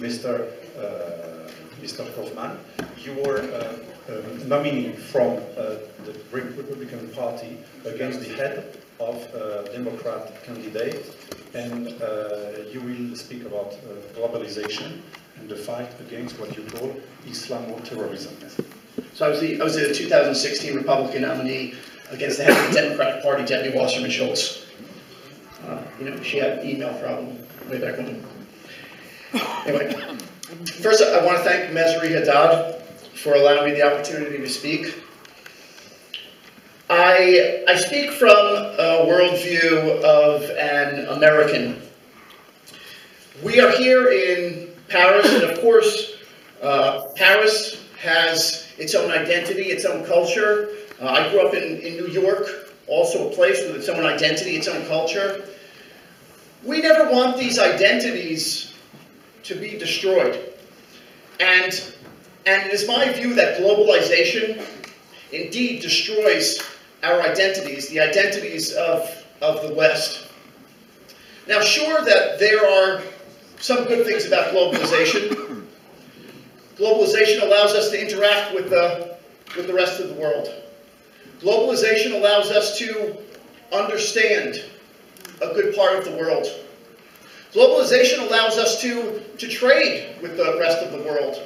Mr. Mr. Kaufman, you were a nominee from the Republican Party against the head of a Democrat candidate, and you will speak about globalization and the fight against what you call Islamo-terrorism. So I was the 2016 Republican nominee against the head of the Democratic Party, Debbie Wasserman Schultz. You know, she had an email problem way back when. Anyway, first I want to thank Mesri Haddad for allowing me the opportunity to speak. I speak from a worldview of an American. We are here in Paris, and of course, Paris has its own identity, its own culture. I grew up in New York, also a place with its own identity, its own culture. We never want these identities to be destroyed. And it is my view that globalization indeed destroys our identities, the identities of the West. Now, sure that there are some good things about globalization. Globalization allows us to interact with the rest of the world. Globalization allows us to understand a good part of the world. Globalization allows us to trade with the rest of the world.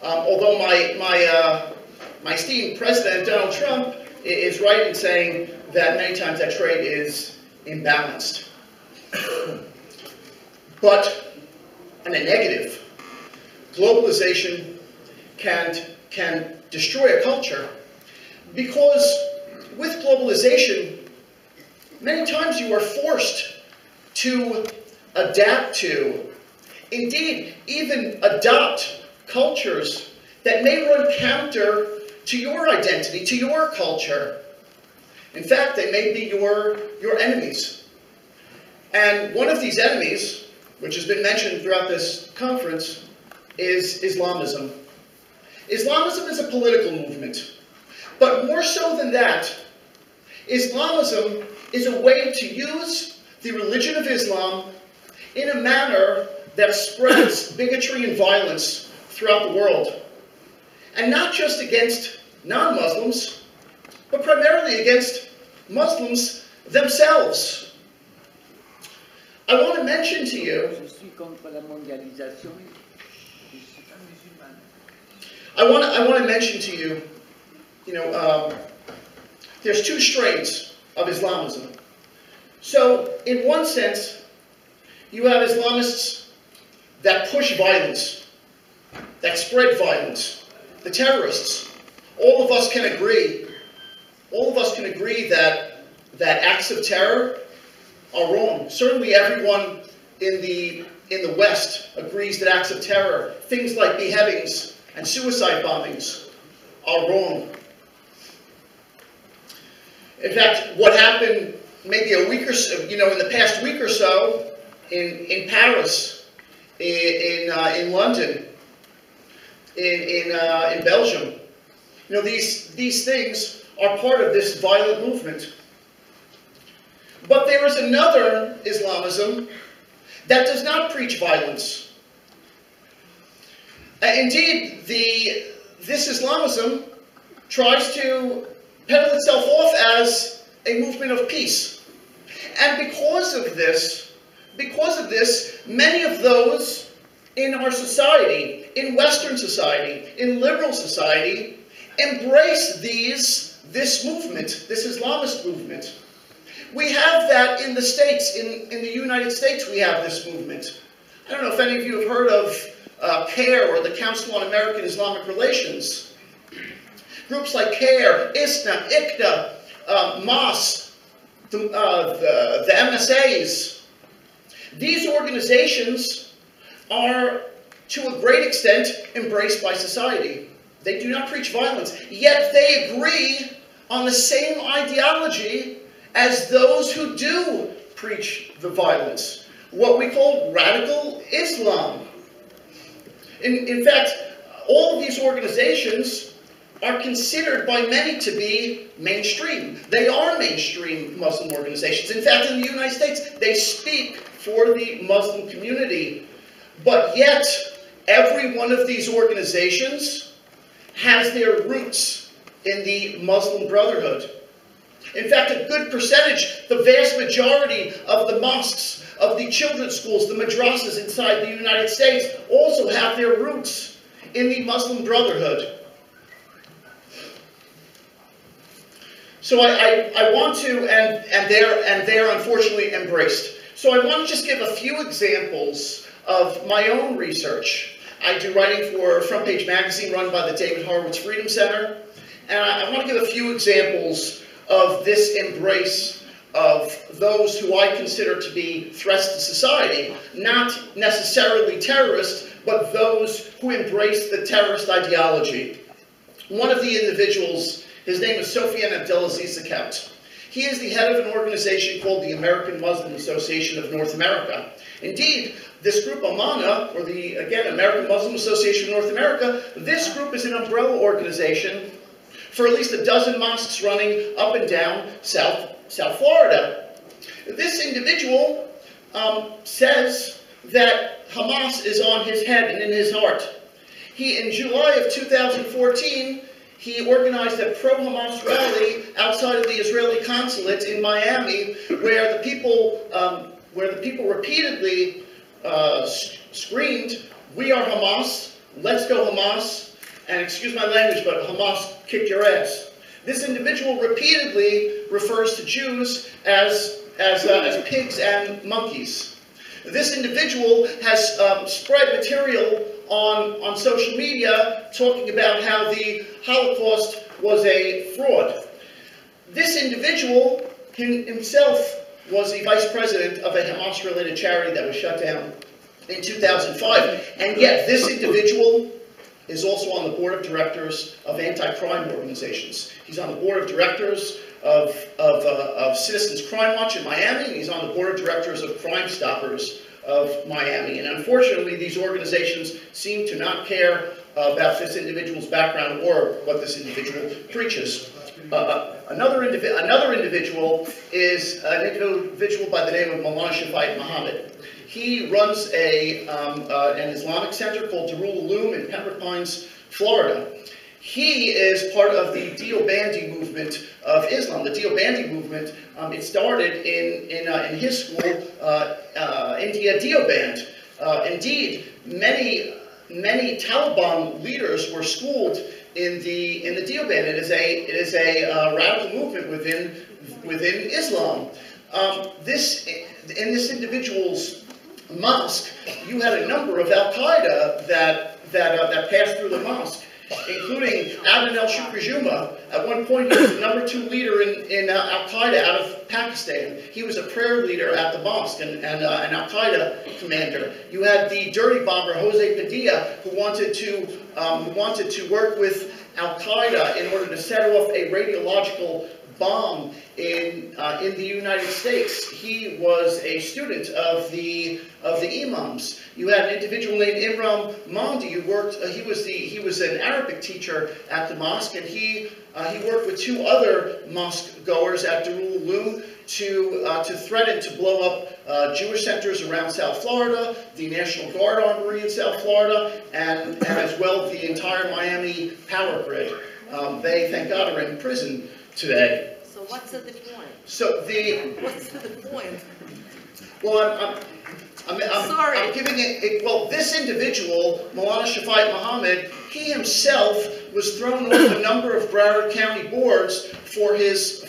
Although my esteemed President Donald Trump is right in saying that many times that trade is imbalanced. But on a negative, globalization can destroy a culture, because with globalization, many times you are forced to adapt to, indeed, even adopt cultures that may run counter to your identity, to your culture. In fact, they may be your enemies. And one of these enemies, which has been mentioned throughout this conference, is Islamism. Islamism is a political movement. But more so than that, Islamism is a way to use the religion of Islam in a manner that spreads bigotry and violence throughout the world. And not just against non-Muslims, but primarily against Muslims themselves. I want to mention to you, I want to mention to you, there's two strains of Islamism. So, in one sense, you have Islamists that push violence, that spread violence, the terrorists. All of us can agree that acts of terror are wrong. Certainly everyone in the West agrees that acts of terror, things like beheadings and suicide bombings, are wrong. In fact, what happened maybe a week or so, in the past week or so, in Paris, in London, in Belgium, these things are part of this violent movement. But there is another Islamism that does not preach violence. Indeed, this Islamism tries to peddle itself off as a movement of peace. And because of this, many of those in our society, in Western society, in liberal society, embrace this movement, this Islamist movement. We have that in the States, in the United States we have this movement. I don't know if any of you have heard of CARE, or the Council on American Islamic Relations. Groups like CARE, ISNA, ICNA, MOS, the MSAs. These organizations are, to a great extent, embraced by society. They do not preach violence, yet they agree on the same ideology as those who do preach the violence, what we call radical Islam. In fact, all of these organizations are considered by many to be mainstream. They are mainstream Muslim organizations. In fact, in the United States, they speak for the Muslim community. But yet, every one of these organizations has their roots in the Muslim Brotherhood. In fact, a good percentage, the vast majority of the mosques, of the children's schools, the madrasas inside the United States also have their roots in the Muslim Brotherhood. So I want to, and they're unfortunately embraced. So I want to just give a few examples of my own research. I do writing for a front page magazine run by the David Horowitz Freedom Center, and I want to give a few examples of this embrace of those who I consider to be threats to society, not necessarily terrorists, but those who embrace the terrorist ideology. One of the individuals, his name is Sofian Abdelaziz Zakat. He is the head of an organization called the American Muslim Association of North America. Indeed, this group, AMANA, or the, again, American Muslim Association of North America, this group is an umbrella organization for at least a dozen mosques running up and down South Florida. This individual says that Hamas is on his head and in his heart. In July of 2014, he organized a pro-Hamas rally outside of the Israeli consulate in Miami, where the people repeatedly screamed, "We are Hamas, let's go Hamas," and excuse my language, but Hamas kicked your ass. This individual repeatedly refers to Jews as pigs and monkeys. This individual has spread material on social media talking about how the Holocaust was a fraud. This individual himself was the vice president of a Hamas-related charity that was shut down in 2005, and yet this individual is also on the board of directors of anti-crime organizations. He's on the board of directors of Citizens Crime Watch in Miami, and he's on the board of directors of Crime Stoppers of Miami. And unfortunately, these organizations seem to not care about this individual's background or what this individual preaches. Another individual is an individual by the name of Maulana Shafayat Muhammad. He runs an Islamic center called Darul Uloom in Pembroke Pines, Florida. He is part of the Deobandi movement of Islam. The Deobandi movement, it started in his school, India Deoband. Indeed, many Taliban leaders were schooled in the Deoband. It is a radical movement within Islam. In this individual's mosque, you had a number of Al-Qaeda that passed through the mosque, including Adnan al-Shukri Juma. At one point, he was the #2 leader in Al-Qaeda out of Pakistan. He was a prayer leader at the mosque and an Al-Qaeda commander. You had the dirty bomber Jose Padilla, who wanted to work with Al-Qaeda in order to set off a radiological bomb in the United States. He was a student of the imams. You had an individual named Imran Mandi who worked. He was an Arabic teacher at the mosque, and he worked with 2 other mosque goers at Darul Uloom to threaten to blow up Jewish centers around South Florida, the National Guard Armory in South Florida, and as well the entire Miami power grid. They, thank God, are in prison today. So what's at the point? So What's the point? Well, I'm giving it. Well, this individual, Maulana Shafayat Muhammad, he himself was thrown off a number of Broward County boards for his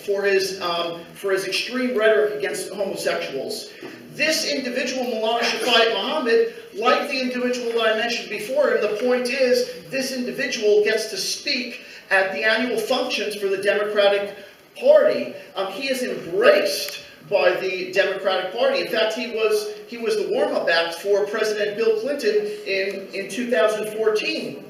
extreme rhetoric against homosexuals. This individual, Maulana Shafayat Muhammad, like the individual that I mentioned before him, the point is this individual gets to speak at the annual functions for the Democratic Party. He is embraced by the Democratic Party. In fact, he was the warm-up act for President Bill Clinton in 2014.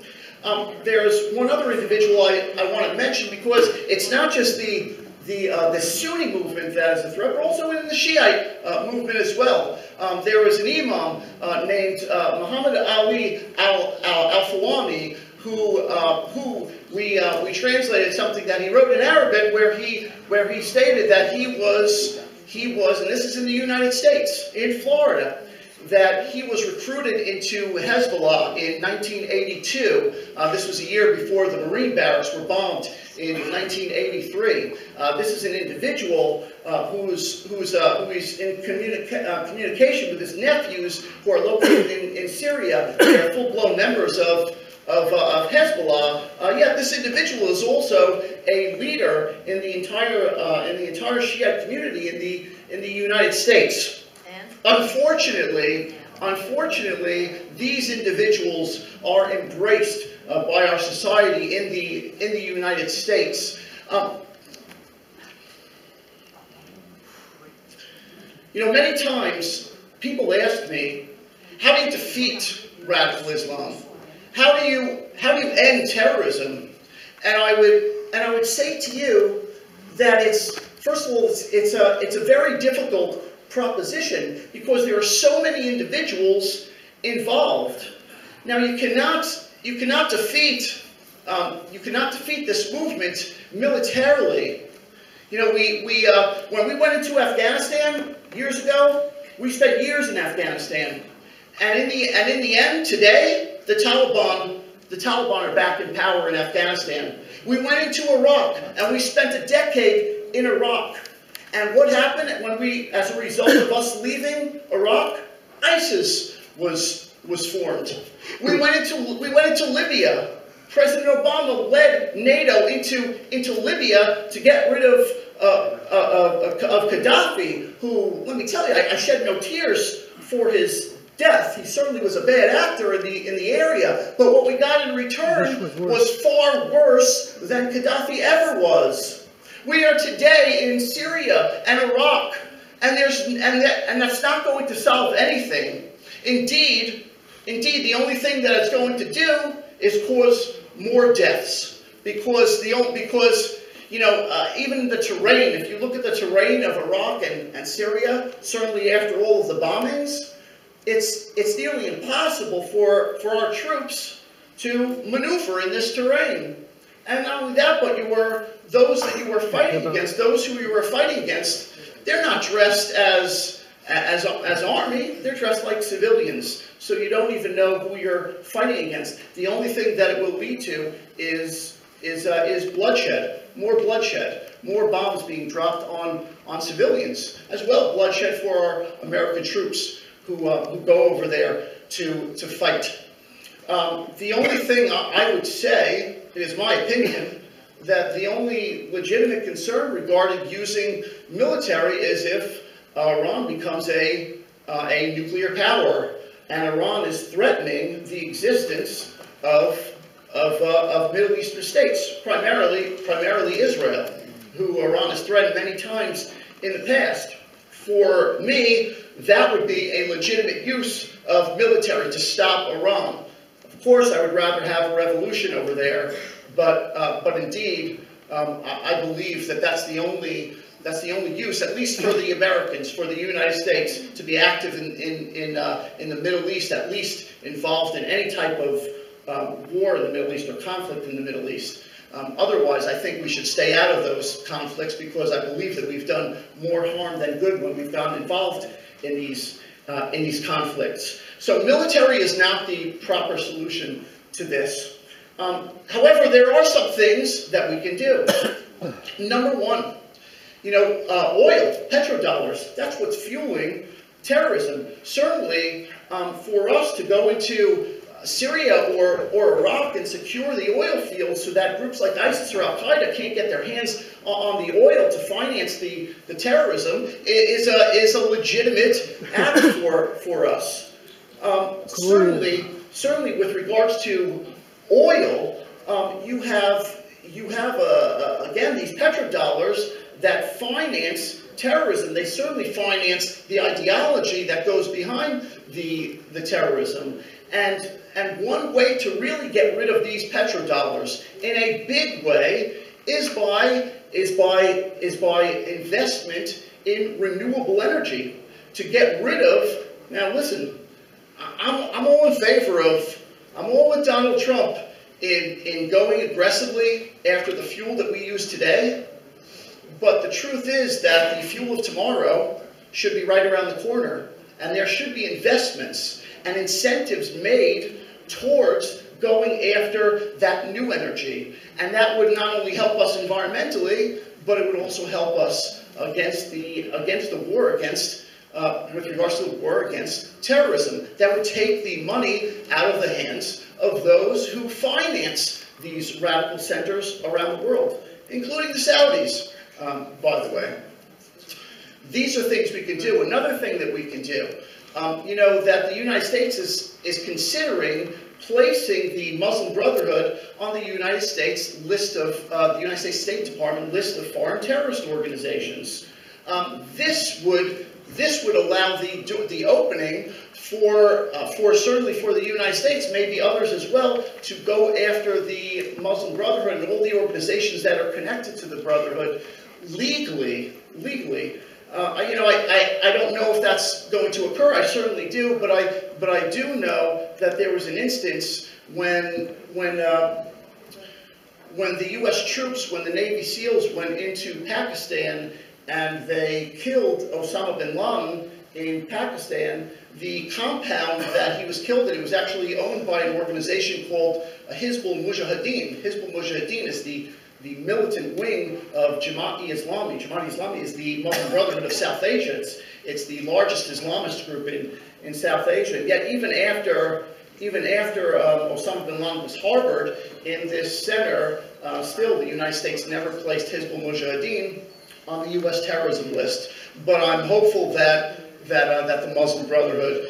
There's one other individual I want to mention, because it's not just the Sunni movement that is a threat, but also in the Shiite movement as well. There was an imam named Muhammad Ali al-Fawami who we translated something that he wrote in Arabic, where he stated that he was, and this is in the United States, in Florida, that he was recruited into Hezbollah in 1982. This was a year before the Marine barracks were bombed in 1983. This is an individual who is in communication with his nephews who are located in Syria. They're full-blown members of Hezbollah. Yet this individual is also a leader in the entire Shiite community in the United States. Unfortunately, these individuals are embraced by our society in the United States. Many times people ask me, how do you defeat radical Islam? How do you end terrorism? And I would say to you that first of all, it's a very difficult proposition because there are so many individuals involved. Now you cannot defeat this movement militarily. When we went into Afghanistan years ago, we spent years in Afghanistan, and in the end, today the Taliban are back in power in Afghanistan. We went into Iraq, and we spent a decade in Iraq. And what happened as a result of us leaving Iraq? ISIS was formed. We went into Libya. President Obama led NATO into Libya to get rid of Gaddafi, who, let me tell you, I shed no tears for his death. He certainly was a bad actor in the area, but what we got in return was far worse than Gaddafi ever was. We are today in Syria and Iraq, and that's not going to solve anything. Indeed, the only thing that it's going to do is cause more deaths, because even the terrain. If you look at the terrain of Iraq and Syria, certainly after all of the bombings, it's nearly impossible for our troops to maneuver in this terrain. And not only that, but those that you were fighting against, those who you were fighting against, they're not dressed as army. They're dressed like civilians. So you don't even know who you're fighting against. The only thing that it will lead to is bloodshed, more bombs being dropped on civilians, as well bloodshed for our American troops who go over there to fight. The only thing I would say, it is my opinion, that the only legitimate concern regarding using military is if Iran becomes a nuclear power, and Iran is threatening the existence of Middle Eastern states, primarily Israel, who Iran has threatened many times in the past. For me, that would be a legitimate use of military to stop Iran. Of course, I would rather have a revolution over there, but indeed, I believe that that's the only use, at least for the Americans, for the United States, to be active in the Middle East, at least involved in any type of war in the Middle East or conflict in the Middle East. Otherwise, I think we should stay out of those conflicts, because I believe that we've done more harm than good when we've gotten involved in these conflicts. So military is not the proper solution to this. However, there are some things that we can do. Number one, oil, petrodollars, that's what's fueling terrorism. Certainly, for us to go into Syria or Iraq and secure the oil fields so that groups like ISIS or Al-Qaeda can't get their hands on the oil to finance the terrorism is a legitimate act for us. Certainly with regards to oil, you have again these petrodollars that finance terrorism. They certainly finance the ideology that goes behind the terrorism. And one way to really get rid of these petrodollars in a big way is by investment in renewable energy, to get rid of. Now listen, I'm all in favor of. I'm all with Donald Trump in going aggressively after the fuel that we use today. But the truth is that the fuel of tomorrow should be right around the corner. and there should be investments and incentives made towards going after that new energy. And that would not only help us environmentally, but it would also help us against the war against, with regards to the war against terrorism. That would take the money out of the hands of those who finance these radical centers around the world, including the Saudis, by the way. These are things we can do. Another thing that we can do, you know, that the United States is considering placing the Muslim Brotherhood on the United States list of, the United States State Department list of foreign terrorist organizations. This would allow the opening for certainly for the United States, maybe others as well, to go after the Muslim Brotherhood and all the organizations that are connected to the Brotherhood legally. You know, I don't know if that's going to occur. I certainly do, but I do know that there was an instance when the U.S. troops, when the Navy SEALs went into Pakistan and they killed Osama bin Laden in Pakistan, the compound that he was killed in, it was actually owned by an organization called Hizbul Mujahideen. Hizbul Mujahideen is the militant wing of Jamaat-e-Islami. Jamaat-e-Islami is the Muslim Brotherhood of South Asia. It's the largest Islamist group in South Asia. And yet, even after Osama bin Laden was harbored in this center, still the United States never placed Hizbul Mujahideen on the U.S. terrorism list. But I'm hopeful that the Muslim Brotherhood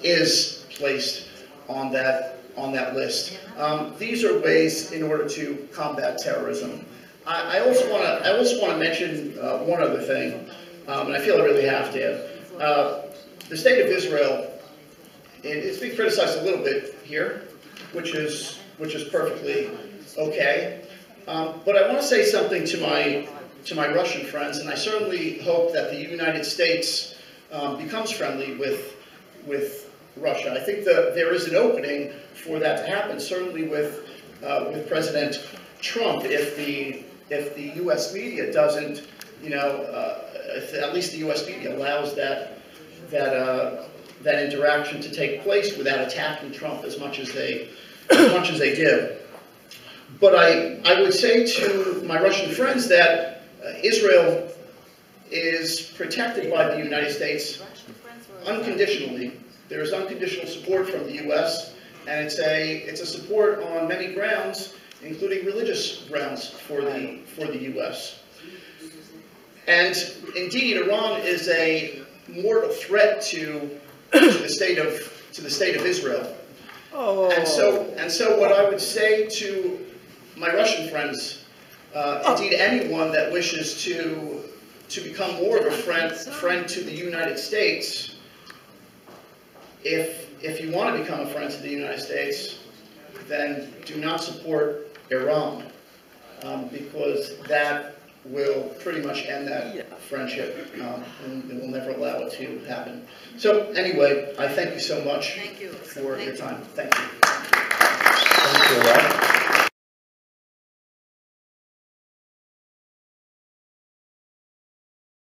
is placed on that list. These are ways in order to combat terrorism. I also want to mention one other thing, and I feel I really have to. The state of Israel, it's being criticized a little bit here, which is perfectly okay. But I want to say something to my Russian friends, and I certainly hope that the United States becomes friendly with Russia. I think that there is an opening for that to happen, certainly with President Trump. If the U.S. media doesn't, you know, if at least the U.S. media allows that interaction to take place without attacking Trump as much as they do. But I would say to my Russian friends that Israel is protected by the United States unconditionally. There is unconditional support from the U.S., and it's a support on many grounds, including religious grounds for the U.S. And indeed, Iran is a mortal threat to the state of Israel. Oh. And so what I would say to my Russian friends, indeed anyone that wishes to become more of a friend to the United States, if you want to become a friend to the United States, then do not support Iran, because that will pretty much end that friendship, and it will never allow it to happen. So anyway, I thank you so much for your time. Thank you. Thank you.